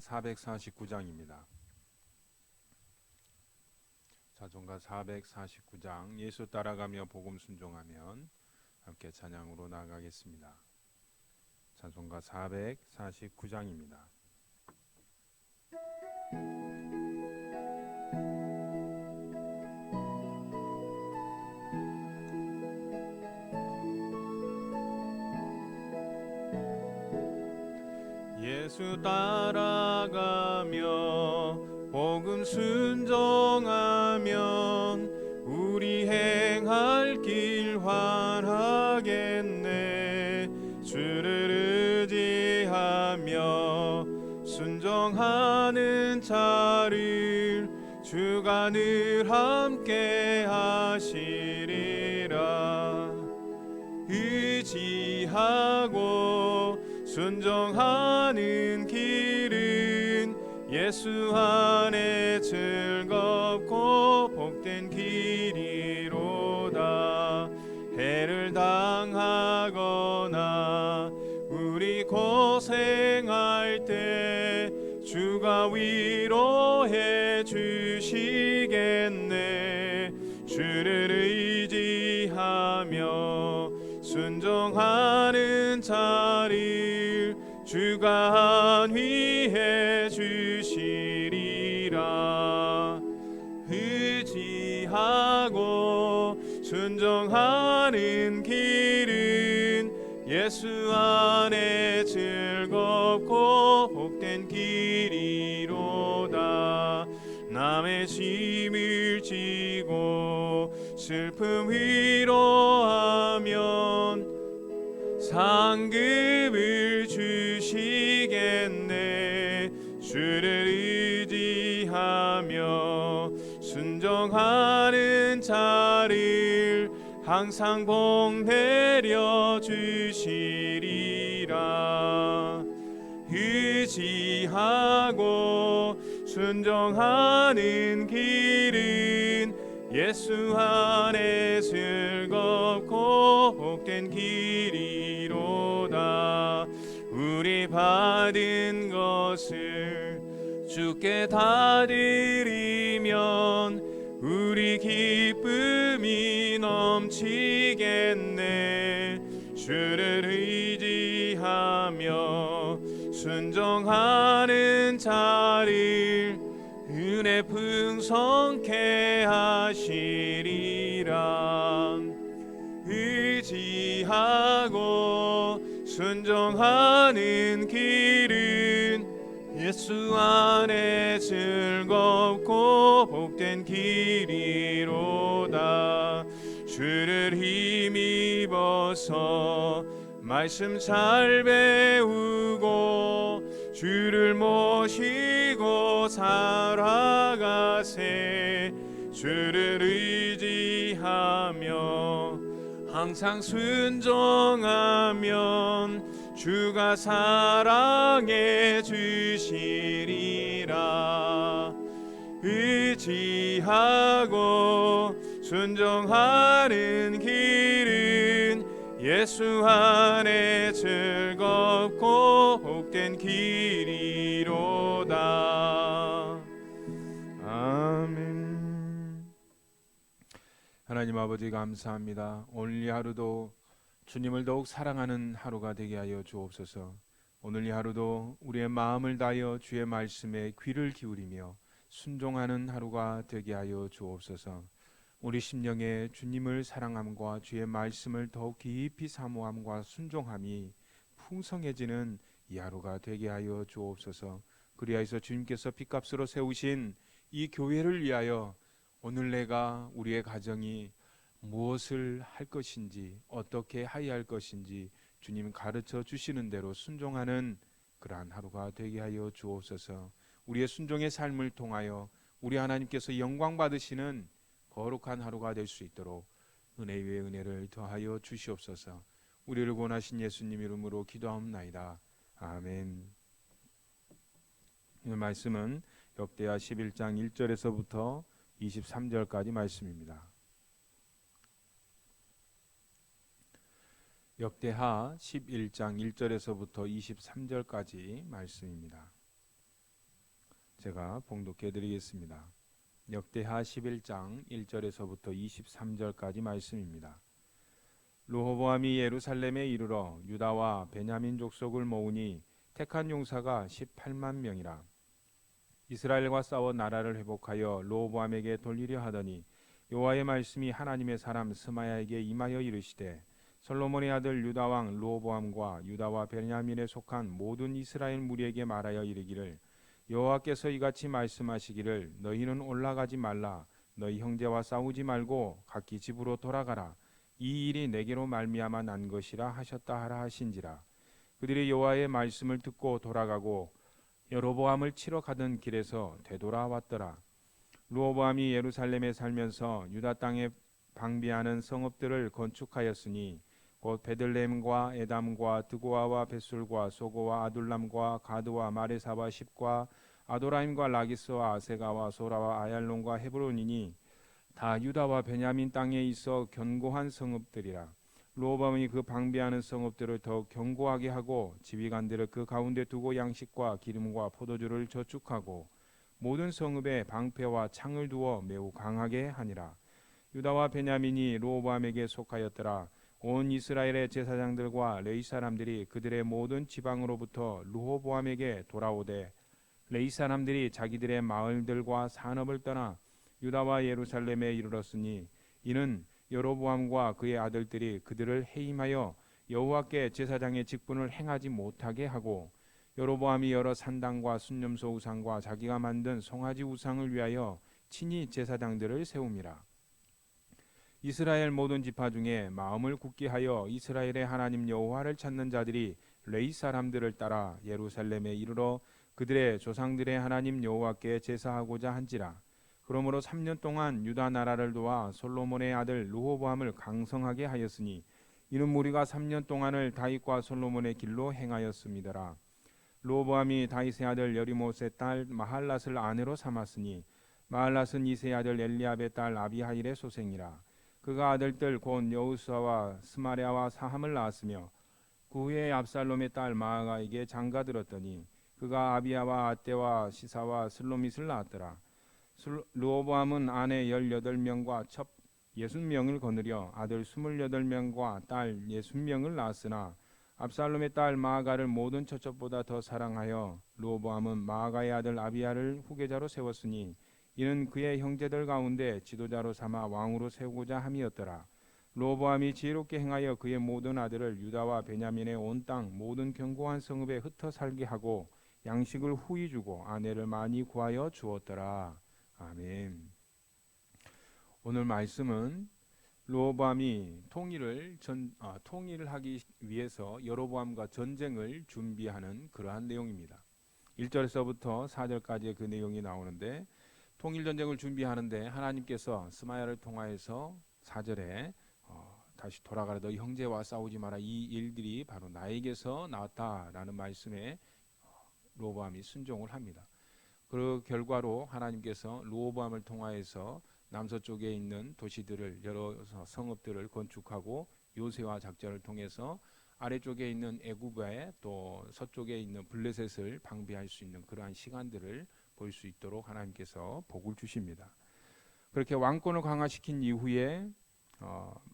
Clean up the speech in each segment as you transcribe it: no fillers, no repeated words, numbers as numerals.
449장입니다. 찬송가 449장 예수 따라가며 복음 순종하면 함께 찬양으로 나아가겠습니다. 찬송가 449장입니다. 예수 따라가며 복음 순종하면 우리 행할 길 환하겠네. 주를 의지하며 순종하는 자를 주가 늘 함께 하시리라. 의지하고 순종하는 길은 예수 안에 즐겁고 복된 길이로다. 해를 당하거나 우리 고생할 때 주가 위로해 주시겠네. 주를 의지하며 순종하는 자를 주가 안위해 주시리라. 의지하고 순종하는 길은 예수 안에 즐겁고 복된 길이로다. 남의 짐을 지고 슬픔 위로하면 상급을 주시겠네. 주를 의지하며 순종하는 자를 항상 복 내려 주시리라. 의지하고 순종하는 길은 예수 안에 즐겁고 복된 길이로다. 우리 받은 것을 주께 다 드리면 우리 기쁨이 넘치겠네. 주를 의지하며 순종하는 자를 은혜 풍성케 하시리라. 의지하고 순종하는 길은 예수 안에 즐겁고 복된 길이로다. 주를 힘입어서 말씀 잘 배우고 주를 모시고 살아가세. 주를 의지하며 항상 순종하면 주가 사랑해 주시리라. 의지하고 순종하는 길은 예수 안에 즐겁고 복된 길이로다. 아멘. 하나님 아버지 감사합니다. 오늘 이 하루도 주님을 더욱 사랑하는 하루가 되게 하여 주옵소서. 오늘 이 하루도 우리의 마음을 다하여 주의 말씀에 귀를 기울이며 순종하는 하루가 되게 하여 주옵소서. 우리 심령에 주님을 사랑함과 주의 말씀을 더욱 깊이 사모함과 순종함이 풍성해지는 이 하루가 되게 하여 주옵소서. 그리하여서 주님께서 핏값으로 세우신 이 교회를 위하여 오늘 내가 우리의 가정이 무엇을 할 것인지 어떻게 하여야 할 것인지 주님 가르쳐 주시는 대로 순종하는 그러한 하루가 되게 하여 주옵소서. 우리의 순종의 삶을 통하여 우리 하나님께서 영광 받으시는 거룩한 하루가 될 수 있도록 은혜 위에 은혜를 더하여 주시옵소서. 우리를 구원하신 예수님 이름으로 기도하옵나이다. 아멘. 이 말씀은 역대하 11장 1절에서부터 23절까지 말씀입니다. 역대하 11장 1절에서부터 23절까지 말씀입니다. 제가 봉독해 드리겠습니다. 역대하 11장 1절에서부터 23절까지 말씀입니다. 르호보암이 예루살렘에 이르러 유다와 베냐민 족속을 모으니 택한 용사가 18만 명이라. 이스라엘과 싸워 나라를 회복하여 르호보암에게 돌리려 하더니 여호와의 말씀이 하나님의 사람 스마야에게 임하여 이르시되 솔로몬의 아들 유다 왕 르호보암과 유다와 베냐민에 속한 모든 이스라엘 무리에게 말하여 이르기를 여호와께서 이같이 말씀하시기를 너희는 올라가지 말라 너희 형제와 싸우지 말고 각기 집으로 돌아가라 이 일이 내게로 말미암아 난 것이라 하셨다 하라 하신지라. 그들이 여호와의 말씀을 듣고 돌아가고 여로보암을 치러 가던 길에서 되돌아왔더라. 르호보암이 예루살렘에 살면서 유다 땅에 방비하는 성읍들을 건축하였으니 곧 베들레헴과 에담과 드고아와 벳술과 소고와 아둘람과 가드와 마레사와 십과 아도라임과 라기스와 아세가와 소라와 아얄론과 헤브론이니 다 유다와 베냐민 땅에 있어 견고한 성읍들이라. 르호보암이 그 방비하는 성읍들을 더욱 견고하게 하고 지휘관들을 그 가운데 두고 양식과 기름과 포도주를 저축하고 모든 성읍에 방패와 창을 두어 매우 강하게 하니라. 유다와 베냐민이 르호보암에게 속하였더라. 온 이스라엘의 제사장들과 레위 사람들이 그들의 모든 지방으로부터 르호보암에게 돌아오되 레위 사람들이 자기들의 마을들과 산업을 떠나 유다와 예루살렘에 이르렀으니 이는 여로보암과 그의 아들들이 그들을 해임하여 여호와께 제사장의 직분을 행하지 못하게 하고 여로보암이 여러 산당과 순념소 우상과 자기가 만든 송아지 우상을 위하여 친히 제사장들을 세움이라. 이스라엘 모든 지파 중에 마음을 굳게 하여 이스라엘의 하나님 여호와를 찾는 자들이 레위 사람들을 따라 예루살렘에 이르러 그들의 조상들의 하나님 여호와께 제사하고자 한지라. 그러므로 3년 동안 유다 나라를 도와 솔로몬의 아들 르호보암을 강성하게 하였으니 이는 무리가 3년 동안을 다윗과 솔로몬의 길로 행하였음이더라. 르호보암이 다윗의 아들 여리못의 딸 마할랏을 아내로 삼았으니 마할랏은 이새의 아들 엘리압의 딸 아비하일의 소생이라. 그가 아들들 곧 여우수아와 스마랴와 사함을 낳았으며 그 후에 압살롬의 딸 마아가에게 장가들었더니 그가 아비야와 아떼와 시사와 슬로밋을 낳았더라. 르호보암은 아내 18명과 첩 60명을 거느려 아들 28명과 딸 60명을 낳았으나 압살롬의 딸 마아가를 모든 처첩보다 더 사랑하여 르호보암은 마아가의 아들 아비야를 후계자로 세웠으니 이는 그의 형제들 가운데 지도자로 삼아 왕으로 세우고자 함이었더라. 르호보암이 지혜롭게 행하여 그의 모든 아들을 유다와 베냐민의 온 땅 모든 견고한 성읍에 흩어 살게 하고 양식을 후히 주고 아내를 많이 구하여 주었더라. 아멘. 오늘 말씀은 르호보암이 통일을 하기 위해서 여로보암과 전쟁을 준비하는 그러한 내용입니다. 1절에서부터 4절까지의 그 내용이 나오는데 통일 전쟁을 준비하는데 하나님께서 스마야를 통하여서 4절에 다시 돌아가라 너희 형제와 싸우지 마라 이 일들이 바로 나에게서 나왔다라는 말씀에 르호보암이 순종을 합니다. 그 결과로 하나님께서 르호보암을 통하여서 남서쪽에 있는 도시들을 여러 성읍들을 건축하고 요새화 작전을 통해서 아래쪽에 있는 애굽에 또 서쪽에 있는 블레셋을 방비할 수 있는 그러한 시간들을 볼 수 있도록 하나님께서 복을 주십니다. 그렇게 왕권을 강화시킨 이후에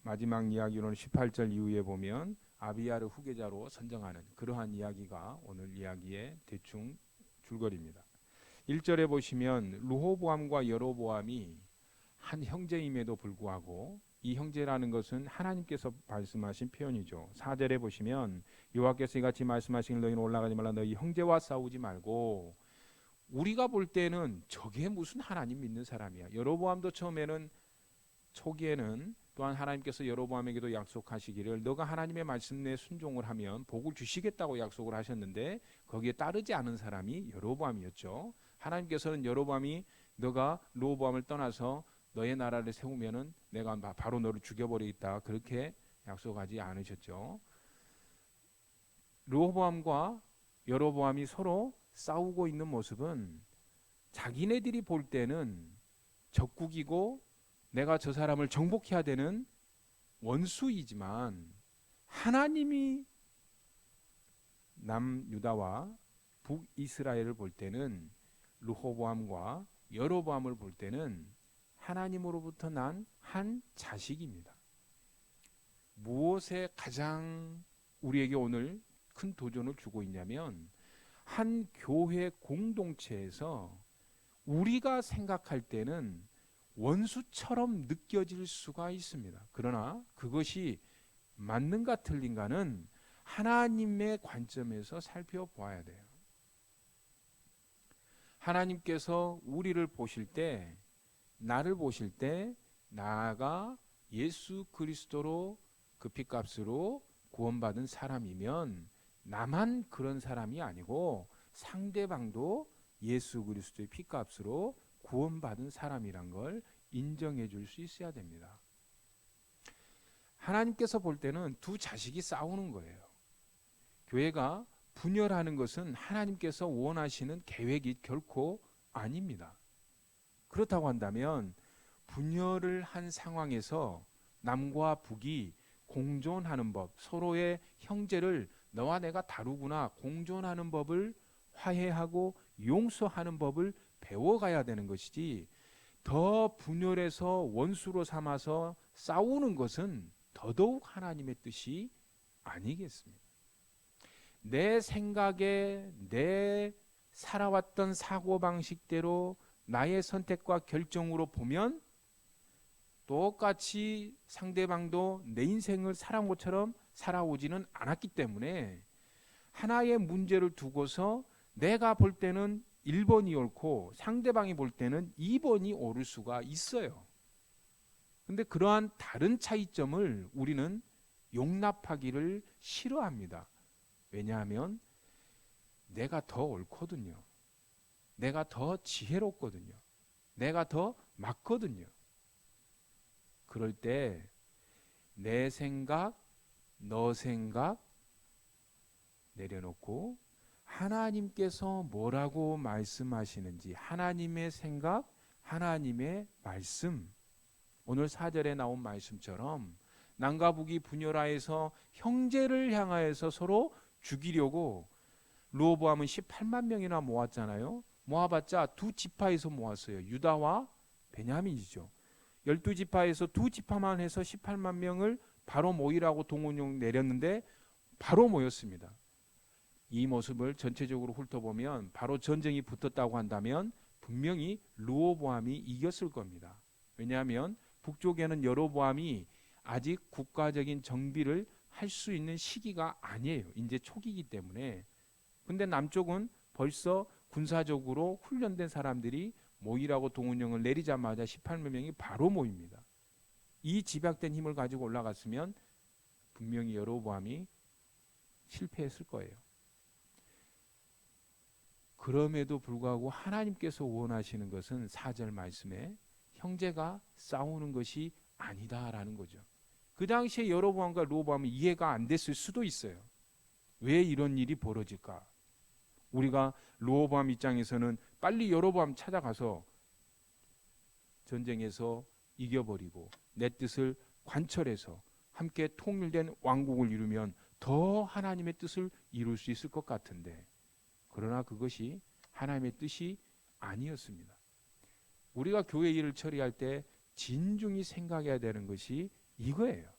마지막 이야기로는 18절 이후에 보면 아비야를 후계자로 선정하는 그러한 이야기가 오늘 이야기의 대충 줄거리입니다. 1절에 보시면 르호보암과 여로보암이 한 형제임에도 불구하고 이 형제라는 것은 하나님께서 말씀하신 표현이죠. 4절에 보시면 여호와께서 이같이 말씀하시길 너희는 올라가지 말라 너희 형제와 싸우지 말고 우리가 볼 때는 저게 무슨 하나님 믿는 사람이야. 여로보암도 처음에는 초기에는 또한 하나님께서 여로보암에게도 약속하시기를 너가 하나님의 말씀에 순종을 하면 복을 주시겠다고 약속을 하셨는데 거기에 따르지 않은 사람이 여로보암이었죠. 하나님께서는 여로보암이 너가 르호보암을 떠나서 너의 나라를 세우면은 내가 바로 너를 죽여버리겠다 그렇게 약속하지 않으셨죠. 르호보암과 여로보암이 서로 싸우고 있는 모습은 자기네들이 볼 때는 적국이고 내가 저 사람을 정복해야 되는 원수이지만 하나님이 남유다와 북이스라엘을 볼 때는 르호보암과 여로보암을 볼 때는 하나님으로부터 난 한 자식입니다. 무엇에 가장 우리에게 오늘 큰 도전을 주고 있냐면 한 교회 공동체에서 우리가 생각할 때는 원수처럼 느껴질 수가 있습니다. 그러나 그것이 맞는가 틀린가는 하나님의 관점에서 살펴보아야 돼요. 하나님께서 우리를 보실 때, 나를 보실 때 나가 예수 그리스도로 그 핏값으로 구원받은 사람이면 나만 그런 사람이 아니고 상대방도 예수 그리스도의 핏값으로 구원받은 사람이란 걸 인정해 줄 수 있어야 됩니다. 하나님께서 볼 때는 두 자식이 싸우는 거예요. 교회가 분열하는 것은 하나님께서 원하시는 계획이 결코 아닙니다. 그렇다고 한다면 분열을 한 상황에서 남과 북이 공존하는 법, 서로의 형제를 너와 내가 다루구나 공존하는 법을 화해하고 용서하는 법을 배워가야 되는 것이지, 더 분열해서 원수로 삼아서 싸우는 것은 더더욱 하나님의 뜻이 아니겠습니까? 내 생각에 내 살아왔던 사고방식대로 나의 선택과 결정으로 보면 똑같이 상대방도 내 인생을 살아온 것처럼 살아오지는 않았기 때문에 하나의 문제를 두고서 내가 볼 때는 1번이 옳고 상대방이 볼 때는 2번이 옳을 수가 있어요. 근데 그러한 다른 차이점을 우리는 용납하기를 싫어합니다. 왜냐하면 내가 더 옳거든요. 내가 더 지혜롭거든요. 내가 더 맞거든요. 그럴 때 내 생각, 너 생각 내려놓고 하나님께서 뭐라고 말씀하시는지, 하나님의 생각, 하나님의 말씀, 오늘 4절에 나온 말씀처럼 남과 북이 분열하여서 형제를 향하여서 서로 죽이려고, 르호보암은 18만 명이나 모았잖아요. 모아봤자 두 지파에서 모았어요. 유다와 베냐민이죠. 12지파에서 두 지파만 해서 18만 명을 바로 모이라고 동원령 내렸는데 바로 모였습니다. 이 모습을 전체적으로 훑어보면 바로 전쟁이 붙었다고 한다면 분명히 르호보암이 이겼을 겁니다. 왜냐하면 북쪽에는 여로보암이 아직 국가적인 정비를 할 수 있는 시기가 아니에요. 이제 초기이기 때문에. 근데 남쪽은 벌써 군사적으로 훈련된 사람들이 모이라고 동원령을 내리자마자 18만 명이 바로 모입니다. 이 집약된 힘을 가지고 올라갔으면 분명히 여로보암이 실패했을 거예요. 그럼에도 불구하고 하나님께서 원하시는 것은 4절 말씀에 형제가 싸우는 것이 아니다라는 거죠. 그 당시에 여로보암과 르호보암은 이해가 안 됐을 수도 있어요. 왜 이런 일이 벌어질까? 우리가 르호보암 입장에서는 빨리 여로보암 찾아가서 전쟁에서 이겨버리고 내 뜻을 관철해서 함께 통일된 왕국을 이루면 더 하나님의 뜻을 이룰 수 있을 것 같은데, 그러나 그것이 하나님의 뜻이 아니었습니다. 우리가 교회 일을 처리할 때 진중히 생각해야 되는 것이 이거예요.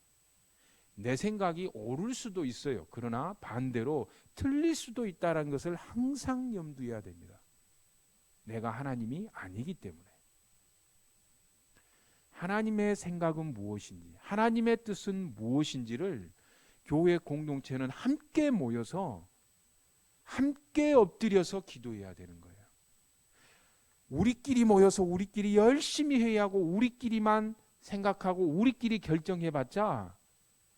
내 생각이 옳을 수도 있어요. 그러나 반대로 틀릴 수도 있다는 것을 항상 염두해야 됩니다. 내가 하나님이 아니기 때문에. 하나님의 생각은 무엇인지, 하나님의 뜻은 무엇인지를 교회 공동체는 함께 모여서 함께 엎드려서 기도해야 되는 거예요. 우리끼리 모여서 우리끼리 열심히 해야 하고 우리끼리만 생각하고 우리끼리 결정해봤자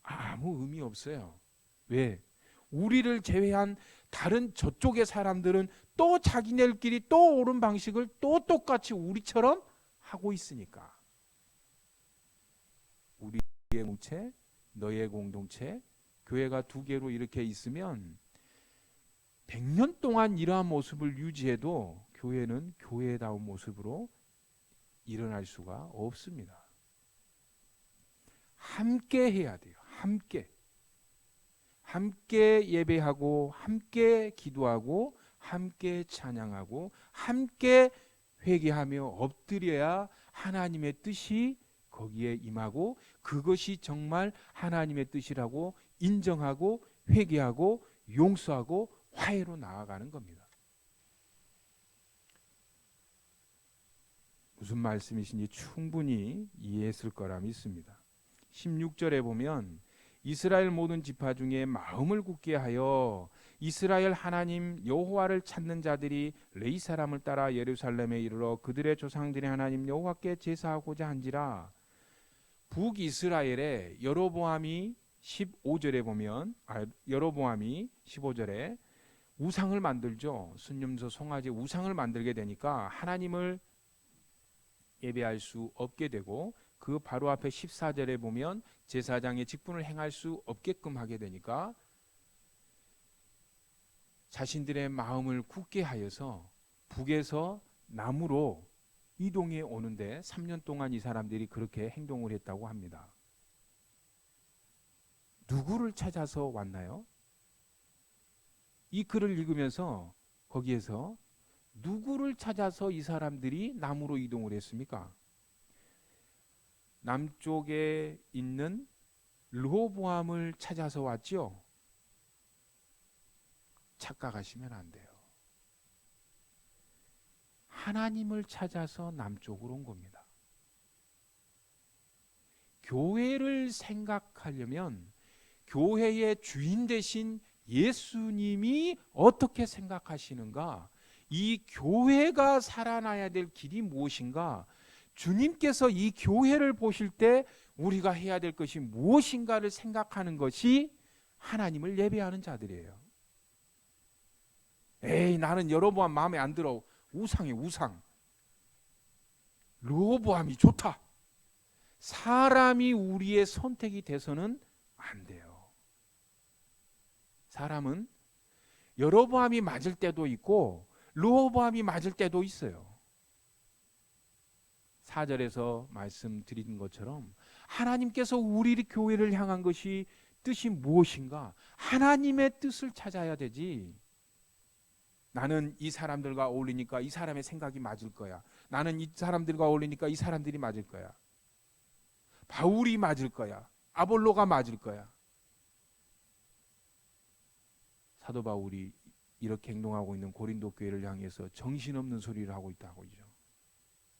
아무 의미 없어요. 왜? 우리를 제외한 다른 저쪽의 사람들은 또 자기네들끼리 또 옳은 방식을 또 똑같이 우리처럼 하고 있으니까. 우리의 공동체, 너의 공동체, 교회가 두 개로 이렇게 있으면 100년 동안 이러한 모습을 유지해도 교회는 교회다운 모습으로 일어날 수가 없습니다. 함께 해야 돼요. 함께 예배하고 함께 기도하고 함께 찬양하고 함께 회개하며 엎드려야 하나님의 뜻이 거기에 임하고 그것이 정말 하나님의 뜻이라고 인정하고 회개하고 용서하고 화해로 나아가는 겁니다. 무슨 말씀이신지 충분히 이해했을 거라 믿습니다. 16절에 보면 이스라엘 모든 지파 중에 마음을 굳게 하여 이스라엘 하나님 여호와를 찾는 자들이 레위 사람을 따라 예루살렘에 이르러 그들의 조상들의 하나님 여호와께 제사하고자 한지라. 북이스라엘의 여로보암이 15절에 보면 여로보암이 15절에 우상을 만들죠. 순념소 송아지 우상을 만들게 되니까 하나님을 예배할 수 없게 되고 그 바로 앞에 14절에 보면 제사장의 직분을 행할 수 없게끔 하게 되니까 자신들의 마음을 굳게 하여서 북에서 남으로 이동해 오는데 3년 동안 이 사람들이 그렇게 행동을 했다고 합니다. 누구를 찾아서 왔나요? 이 글을 읽으면서 거기에서 누구를 찾아서 이 사람들이 남으로 이동을 했습니까? 남쪽에 있는 르호보암을 찾아서 왔죠. 착각하시면 안 돼요. 하나님을 찾아서 남쪽으로 온 겁니다. 교회를 생각하려면 교회의 주인 되신 예수님이 어떻게 생각하시는가? 이 교회가 살아나야 될 길이 무엇인가? 주님께서 이 교회를 보실 때 우리가 해야 될 것이 무엇인가를 생각하는 것이 하나님을 예배하는 자들이에요. 에이, 나는 여로보암 마음에 안 들어. 우상이 우상. 르호보암이 좋다. 사람이 우리의 선택이 돼서는 안 돼요. 사람은 여로보암이 맞을 때도 있고 르호보암이 맞을 때도 있어요. 4절에서 말씀드린 것처럼 하나님께서 우리 교회를 향한 것이 뜻이 무엇인가? 하나님의 뜻을 찾아야 되지. 나는 이 사람들과 어울리니까 이 사람의 생각이 맞을 거야. 나는 이 사람들과 어울리니까 이 사람들이 맞을 거야. 바울이 맞을 거야. 아볼로가 맞을 거야. 사도 바울이 이렇게 행동하고 있는 고린도 교회를 향해서 정신없는 소리를 하고 있다고 하죠.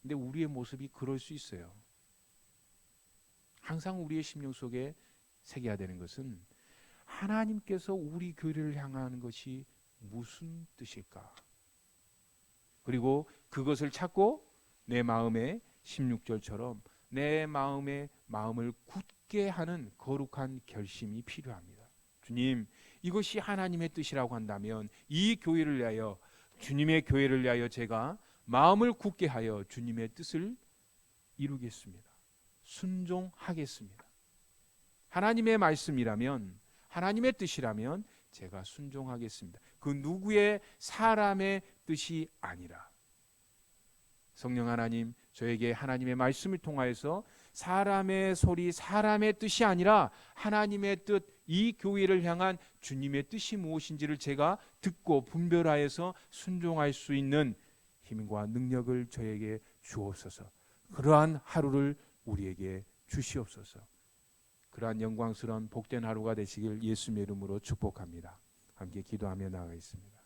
근데 우리의 모습이 그럴 수 있어요. 항상 우리의 심령 속에 새겨야 되는 것은 하나님께서 우리 교회를 향하는 것이 무슨 뜻일까? 그리고 그것을 찾고 내 마음에 16절처럼 내 마음에 마음을 굳게 하는 거룩한 결심이 필요합니다. 주님, 이것이 하나님의 뜻이라고 한다면 이 교회를 위하여, 주님의 교회를 위하여 제가 마음을 굳게 하여 주님의 뜻을 이루겠습니다. 순종하겠습니다. 하나님의 말씀이라면, 하나님의 뜻이라면 제가 순종하겠습니다. 그 누구의 사람의 뜻이 아니라. 성령 하나님, 저에게 하나님의 말씀을 통하여서 사람의 소리, 사람의 뜻이 아니라 하나님의 뜻, 이 교회를 향한 주님의 뜻이 무엇인지를 제가 듣고 분별하여서 순종할 수 있는 힘과 능력을 저에게 주옵소서. 그러한 하루를 우리에게 주시옵소서. 그러한 영광스러운 복된 하루가 되시길 예수님의 이름으로 축복합니다. 함께 기도하며 나아가겠습니다.